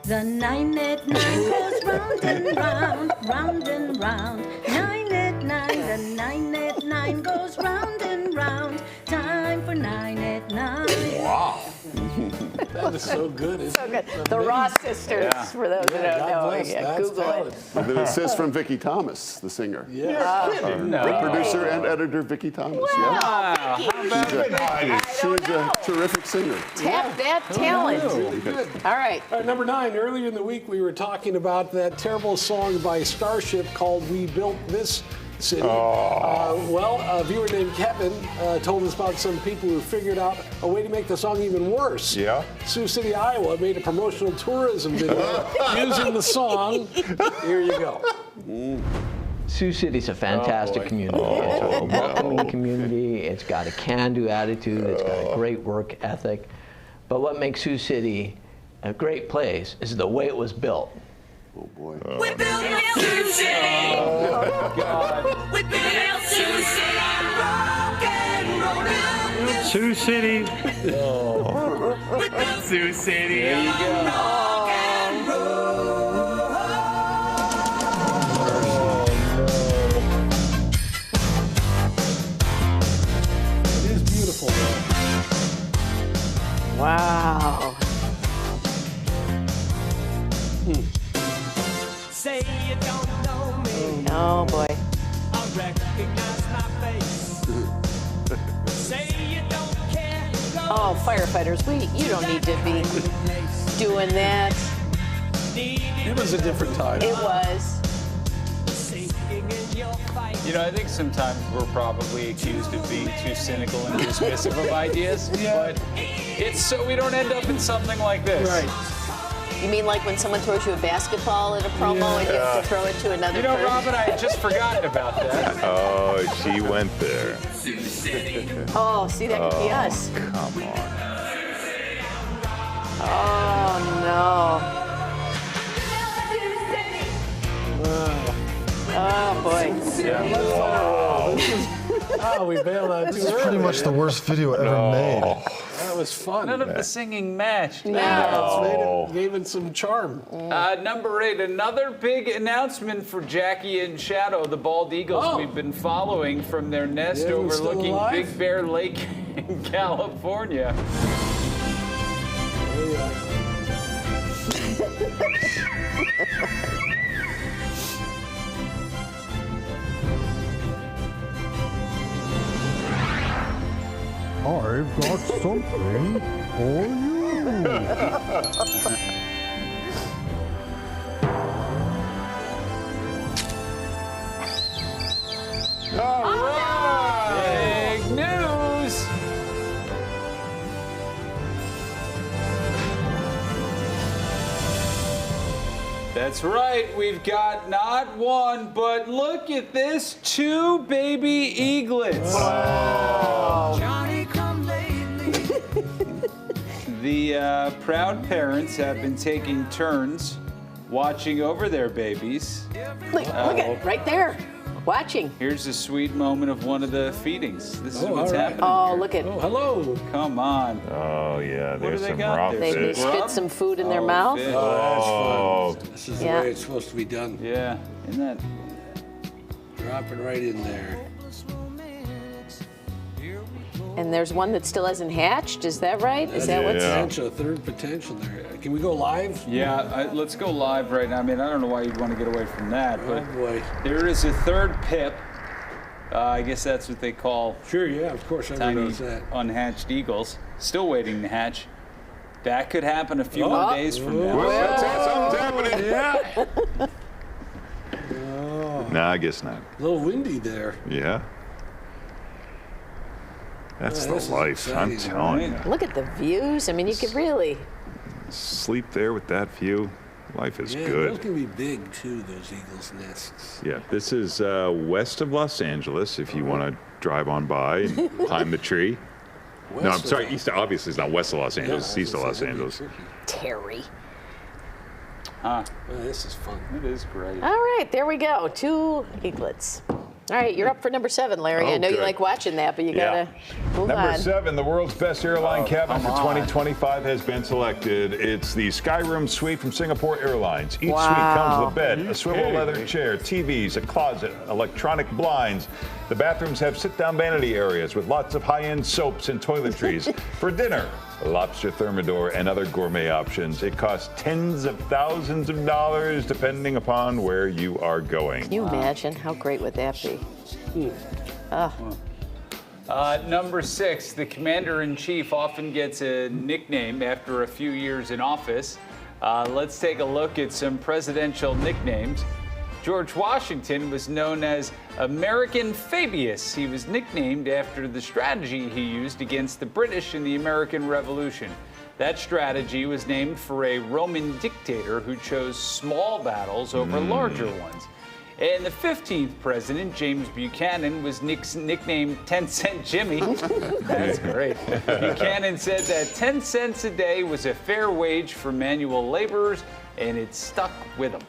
The 9 at 9 goes round and round, round and round. 9 at 9, the 9 at 9 goes round and round. Time for 9 at 9. Wow. That is so good. Isn't So good. it? The Ross sisters, for those who don't God know. bless, Yeah, that's Google talent. it. With an assist from Vicki Thomas, the singer. Yeah. The producer and editor, Vicki Thomas. Wow, Wow, Vicky. how about Vicky? She's a terrific singer. Tap that talent. Good. All right. All right, number 9. Earlier in the week, we were talking about that terrible song by Starship called "We Built This City." A viewer named Kevin told us about some people who figured out a way to make the song even worse. Yeah. Sioux City, Iowa made a promotional tourism video using the song. Here you go. Sioux City's a fantastic community. It's a welcoming community. It's got a can-do attitude. It's got a great work ethic. But what makes Sioux City a great place is the way it was built. Oh boy. We built Sioux City. We built Sioux City. Rock and roll. Sioux City. Sioux City. There you go. Rock and roll. It is beautiful, though. Wow. Say you don't know me. Oh, boy. I recognize my face. Say you don't care. Oh, firefighters, you don't need to be doing that. It was a different time. It was. You know, I think sometimes we're probably accused of being too cynical and dismissive of ideas, but it's so we don't end up in something like this. Right. You mean like when someone throws you a basketball at a promo and you have to throw it to another You know, person? Robin, I had just forgotten about that. Oh, she went there. Oh, see, that could be us. Come on. Oh, no. Oh, boy. Oh, we bailed out too This is early. pretty much the worst video ever made. That was fun. None of the singing matched. Gave it some charm. Number 8, another big announcement for Jackie and Shadow, the bald eagles we've been following from their nest Yeah, they're still overlooking alive? Big Bear Lake in California. I've got something for you. Big news! That's right, we've got not one, but look at this, 2 baby eaglets. Johnny come lately. The proud parents have been taking turns watching over their babies. Look at right there. Watching. Here's a sweet moment of one of the feedings. This is what's all right. happening. Oh, here. look at. Oh, hello. Come on. Oh, yeah, What do there's they some got rough there? They fish. spit some food in their Oh, mouth. fish. Oh, This is the Yeah. way it's supposed to be done. Yeah, isn't that? Drop it right in there. And there's one that still hasn't hatched. Is that right? Is that what's? Yeah. Potential, third potential there. Can we go live? Yeah, let's go live right now. I mean, I don't know why you'd want to get away from that, Oh but boy. there is a third pip. I guess that's what they call Sure, yeah, of course, everyone tiny knows that. unhatched eagles. Still waiting to hatch. That could happen a few Oh. more days from now. something's happening. Yeah. No, I guess not. A little windy there. Yeah. That's Yeah, the this is life, I'm exciting, telling you. Look at the views. I mean, you could really. Sleep there with that view. Life is Yeah, good. those can be big too, those eagles' nests. Yeah, this is west of Los Angeles if you want to drive on by and climb the tree. No, I'm West of- sorry, east. Obviously, it's not west of Los Yeah, Angeles. It's east of I Los was gonna say, Angeles. that'd be Terry. Huh, tricky. Oh, this is fun. it is great. All right, there we go. 2 eaglets. All right, you're up for number 7, Larry. Oh, I know you good. like watching that, but you Yeah. gotta move Number on. 7, the world's best airline cabin for come on. 2025 has been selected. It's the Skyroom Suite from Singapore Airlines. Each Wow. suite comes with a bed, a swivel leather chair, TVs, a closet, electronic blinds. The bathrooms have sit-down vanity areas with lots of high-end soaps and toiletries. For dinner, lobster thermidor and other gourmet options. It costs tens of thousands of dollars depending upon where you are going. Can you imagine? How great would that be? Number 6, the commander-in-chief often gets a nickname after a few years in office. Let's take a look at some presidential nicknames. George Washington was known as American Fabius. He was nicknamed after the strategy he used against the British in the American Revolution. That strategy was named for a Roman dictator who chose small battles over larger ones. And the 15th president, James Buchanan, was nicknamed 10-Cent Jimmy. That's great. Buchanan said that 10 cents a day was a fair wage for manual laborers, and it stuck with him.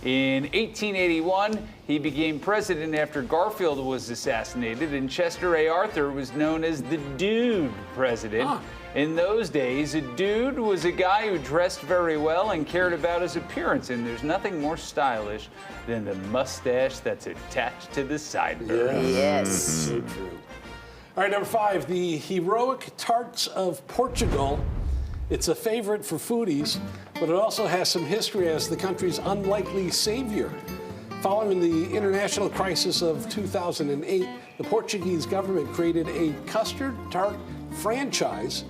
In 1881, he became president after Garfield was assassinated, and Chester A. Arthur was known as the Dude President. In those days, a dude was a guy who dressed very well and cared about his appearance, and there's nothing more stylish than the mustache that's attached to the sideburns. Yes. So true. All right, number 5, the heroic tarts of Portugal. It's a favorite for foodies, but it also has some history as the country's unlikely savior. Following the international crisis of 2008, the Portuguese government created a custard tart franchise.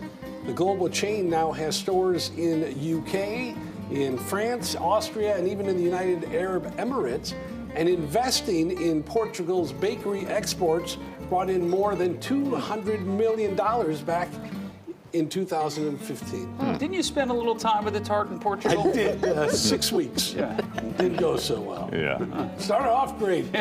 The global chain now has stores in UK, in France, Austria, and even in the United Arab Emirates. And investing in Portugal's bakery exports brought in more than $200 million back in 2015. Didn't you spend a little time with the tart in Portugal? I did 6 weeks. Yeah. Didn't go so well. Yeah. Started off great.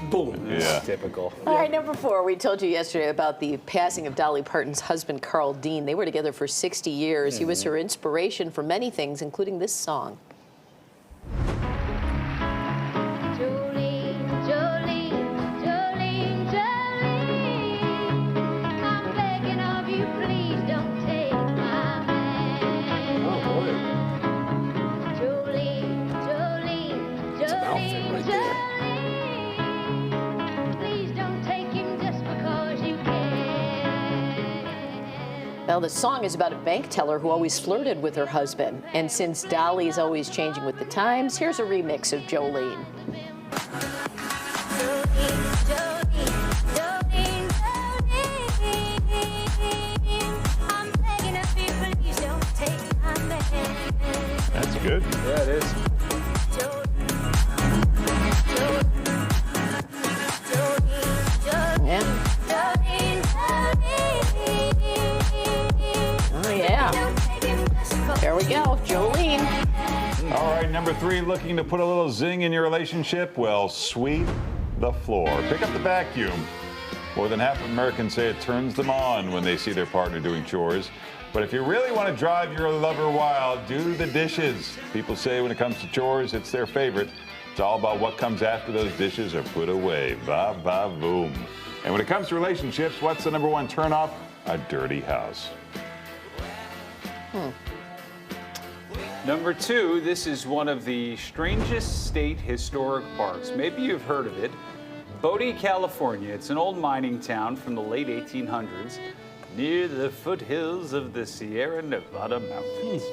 Boom. Yeah. Typical. All right, number 4, we told you yesterday about the passing of Dolly Parton's husband, Carl Dean. They were together for 60 years. He was her inspiration for many things, including this song. Jolene, Jolene, Jolene, Jolene, I'm begging of you, please don't take my man. Oh, boy. Jolene, Jolene, It's an outfit Jolene, right there. Jolene, please don't take him just because you can. Well, the song is about a bank teller who always flirted with her husband. And since Dolly's always changing with the times, here's a remix of Jolene. That's good. Yeah, it is. Yeah. Oh, yeah. There we go, Jolene. All right, number 3, looking to put a little zing in your relationship? Well, sweep the floor. Pick up the vacuum. More than half of Americans say it turns them on when they see their partner doing chores. But if you really want to drive your lover wild, do the dishes. People say when it comes to chores, it's their favorite. It's all about what comes after those dishes are put away. Va, va, boom. And when it comes to relationships, what's the number 1 turnoff? A dirty house. Number 2, this is one of the strangest state historic parks. Maybe you've heard of it. Bodie, California. It's an old mining town from the late 1800s near the foothills of the Sierra Nevada mountains.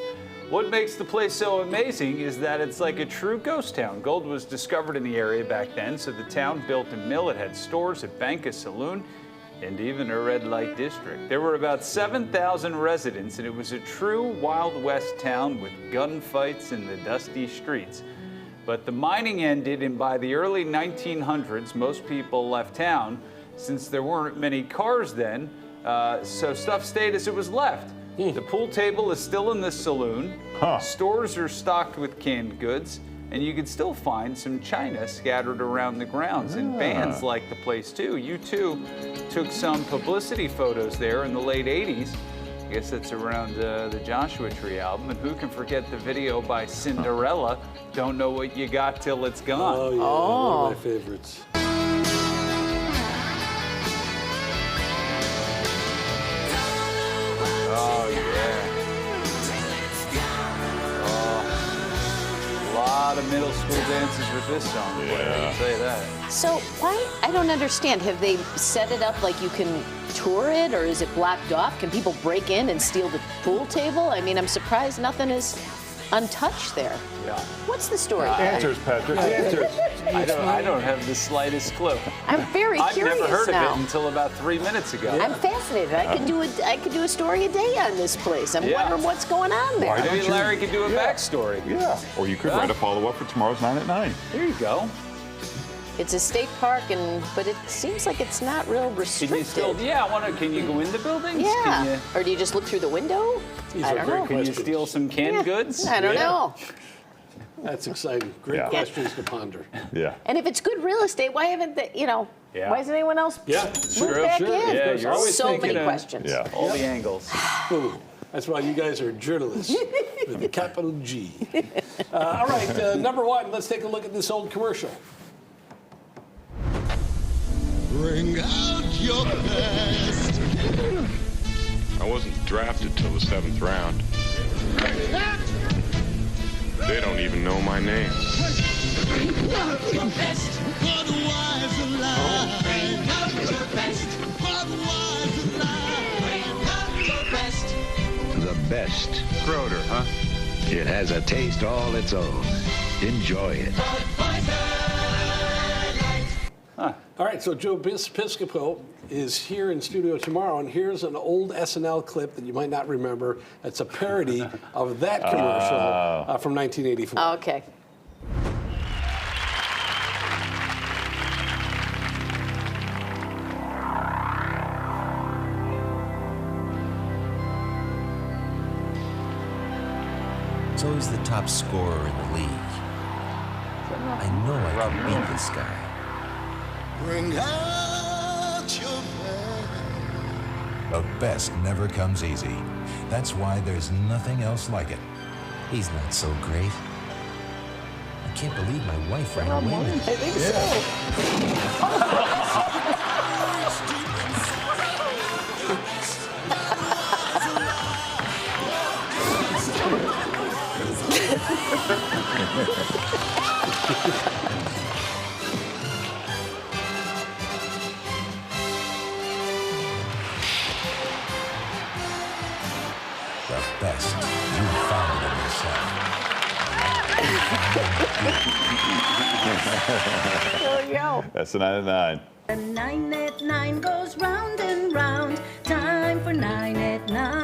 What makes the place so amazing is that it's like a true ghost town. Gold was discovered in the area back then, so the town built a mill. It had stores, a bank, a saloon, and even a red light district. There were about 7,000 residents, and it was a true Wild West town with gunfights in the dusty streets. But the mining ended, and by the early 1900s, most people left town. Since there weren't many cars then, so stuff stayed as it was left. The pool table is still in the saloon. Stores are stocked with canned goods, and you can still find some china scattered around the grounds. And bands like the place too. U2 took some publicity photos there in the late 80s. I guess that's around the Joshua Tree album. And who can forget the video by Cinderella, Don't Know What You Got Till It's Gone. Oh, yeah. One of my favorites. of middle school dances with this song. Boy, I can tell you that. So why? I don't understand. Have they set it up like you can tour it, or is it blocked off? Can people break in and steal the pool table? I mean, I'm surprised nothing is untouched there. Yeah. What's the story? Answers, Patrick. Answers. I don't have the slightest clue. I'm very I've curious never heard now. of it until about 3 minutes ago. I'm fascinated. I could do a story a day on this place. I'm Yeah. wondering what's going on there. Why don't Maybe you- Larry could do a Yeah. backstory. Yeah. Or you could write a follow-up for tomorrow's 9 at 9. There you go. It's a state park, but it seems like it's not real Can restricted. you still? Yeah, can you go into buildings? Yeah. Can you, Or do you just look through the window? These I are don't great know. can you questions. steal some canned goods? I don't Yeah. know. That's exciting. Great Yeah. questions to ponder. Yeah. And if it's good real estate, why haven't they, Yeah. why hasn't anyone else Yeah, moved sure, back sure. in? Yeah, you're always so thinking many of- questions. Yeah. All the angles. Boom. That's why you guys are journalists with a capital G. All right, number one, let's take a look at this old commercial. Bring out your best. I wasn't drafted till the 7th round. They don't even know my name. The best. Schroeder, huh? It has a taste all its own. Enjoy it. All right, so Joe Piscopo is here in studio tomorrow, and here's an old SNL clip that you might not remember. It's a parody of that commercial from 1984. Okay. So he's the top scorer in the league. I know I can beat this guy. Bring out your best. The best never comes easy. That's why there's nothing else like it. He's not so great. I can't believe my wife ran away with him. I think The best. You found it in yourself. There you go. That's the 9 at 9. The 9 at 9 goes round and round. Time for 9 at 9.